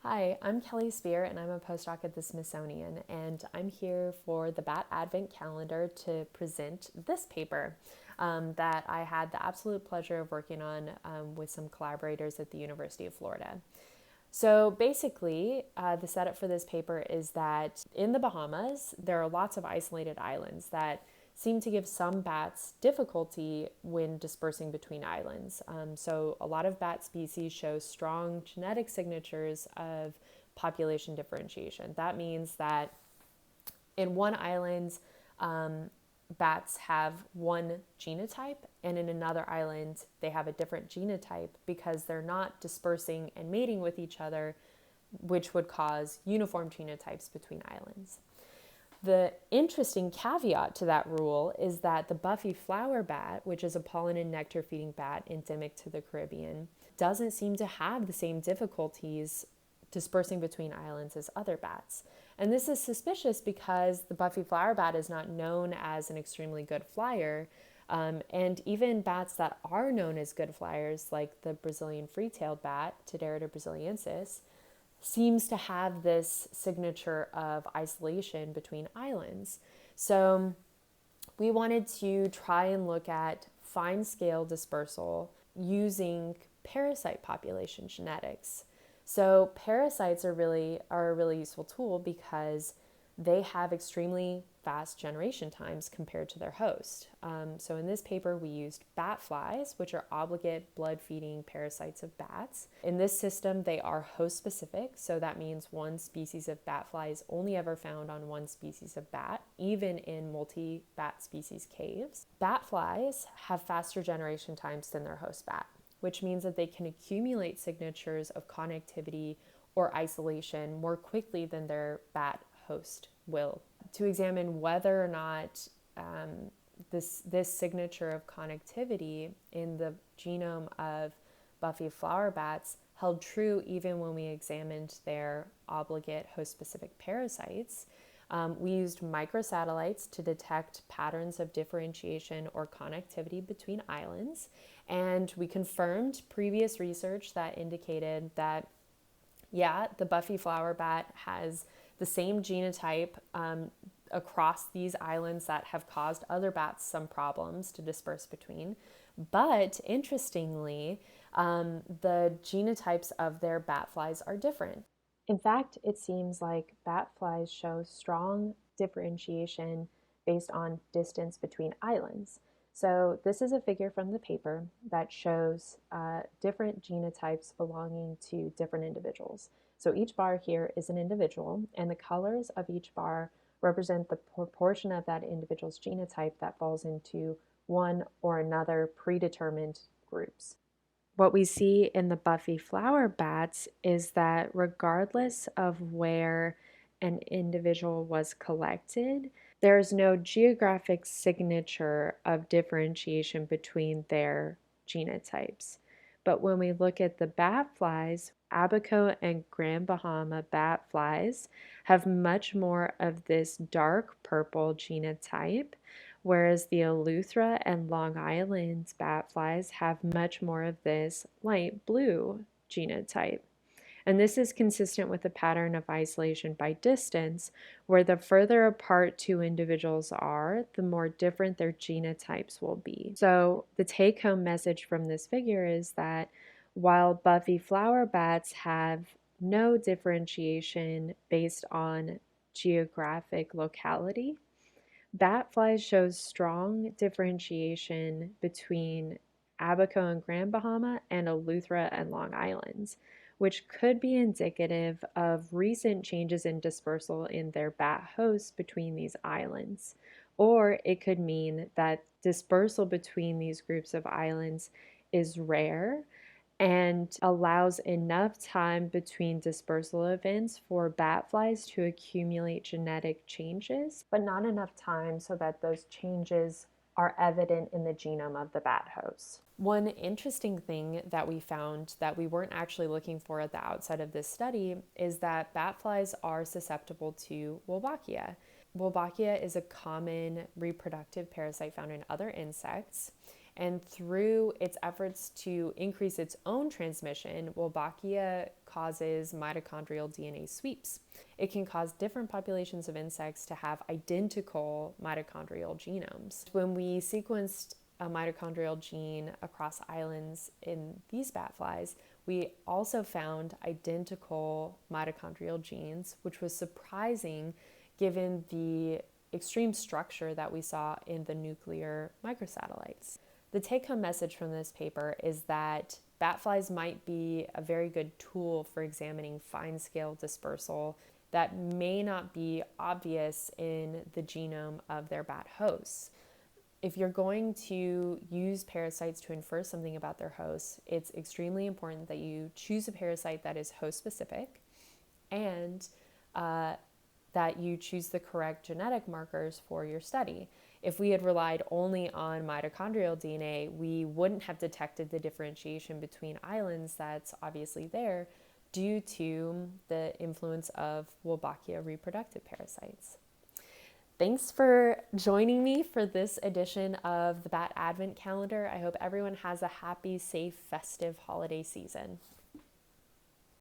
Hi, I'm Kelly Speer, and I'm a postdoc at the Smithsonian, and I'm here for the Bat Advent Calendar to present this paper that I had the absolute pleasure of working on with some collaborators at the University of Florida. So basically, the setup for this paper is that in the Bahamas, there are lots of isolated islands that seem to give some bats difficulty when dispersing between islands. So a lot of bat species show strong genetic signatures of population differentiation. That means that in one island, bats have one genotype, and in another island, they have a different genotype because they're not dispersing and mating with each other, which would cause uniform genotypes between islands. The interesting caveat to that rule is that the buffy flower bat, which is a pollen and nectar feeding bat endemic to the Caribbean, doesn't seem to have the same difficulties dispersing between islands as other bats. And this is suspicious because the buffy flower bat is not known as an extremely good flyer. And even bats that are known as good flyers, like the Brazilian free-tailed bat, Tiderata brasiliensis, seems to have this signature of isolation between islands. So we wanted to try and look at fine scale dispersal using parasite population genetics. So parasites are a really useful tool because they have extremely fast generation times compared to their host. So in this paper, we used bat flies, which are obligate blood-feeding parasites of bats. In this system, they are host-specific, so that means one species of bat fly is only ever found on one species of bat, even in multi-bat species caves. Bat flies have faster generation times than their host bat, which means that they can accumulate signatures of connectivity or isolation more quickly than their bat host will. To examine whether or not this signature of connectivity in the genome of buffy flower bats held true even when we examined their obligate host-specific parasites, we used microsatellites to detect patterns of differentiation or connectivity between islands, and we confirmed previous research that indicated that, yeah, the buffy flower bat has the same genotype across these islands that have caused other bats some problems to disperse between. But interestingly, the genotypes of their bat flies are different. In fact, it seems like bat flies show strong differentiation based on distance between islands. So this is a figure from the paper that shows different genotypes belonging to different individuals. So each bar here is an individual, and the colors of each bar represent the proportion of that individual's genotype that falls into one or another predetermined groups. What we see in the buffy flower bats is that regardless of where an individual was collected, there is no geographic signature of differentiation between their genotypes. But when we look at the bat flies, Abaco and Grand Bahama bat flies have much more of this dark purple genotype, whereas the Eleuthera and Long Island bat flies have much more of this light blue genotype. And this is consistent with the pattern of isolation by distance, where the further apart two individuals are, the more different their genotypes will be. So the take-home message from this figure is that while buffy flower bats have no differentiation based on geographic locality, bat flies shows strong differentiation between Abaco and Grand Bahama and Eleuthera and Long Island, which could be indicative of recent changes in dispersal in their bat hosts between these islands. Or it could mean that dispersal between these groups of islands is rare and allows enough time between dispersal events for bat flies to accumulate genetic changes, but not enough time so that those changes are evident in the genome of the bat host. One interesting thing that we found that we weren't actually looking for at the outset of this study is that bat flies are susceptible to Wolbachia. Wolbachia is a common reproductive parasite found in other insects, And through its efforts to increase its own transmission, Wolbachia causes mitochondrial DNA sweeps. It can cause different populations of insects to have identical mitochondrial genomes. When we sequenced a mitochondrial gene across islands in these bat flies, we also found identical mitochondrial genes, which was surprising given the extreme structure that we saw in the nuclear microsatellites. The take-home message from this paper is that bat flies might be a very good tool for examining fine-scale dispersal that may not be obvious in the genome of their bat hosts. If you're going to use parasites to infer something about their hosts, it's extremely important that you choose a parasite that is host-specific and that you choose the correct genetic markers for your study. If we had relied only on mitochondrial DNA, we wouldn't have detected the differentiation between islands that's obviously there due to the influence of Wolbachia reproductive parasites. Thanks for joining me for this edition of the Bat Advent Calendar. I hope everyone has a happy, safe, festive holiday season.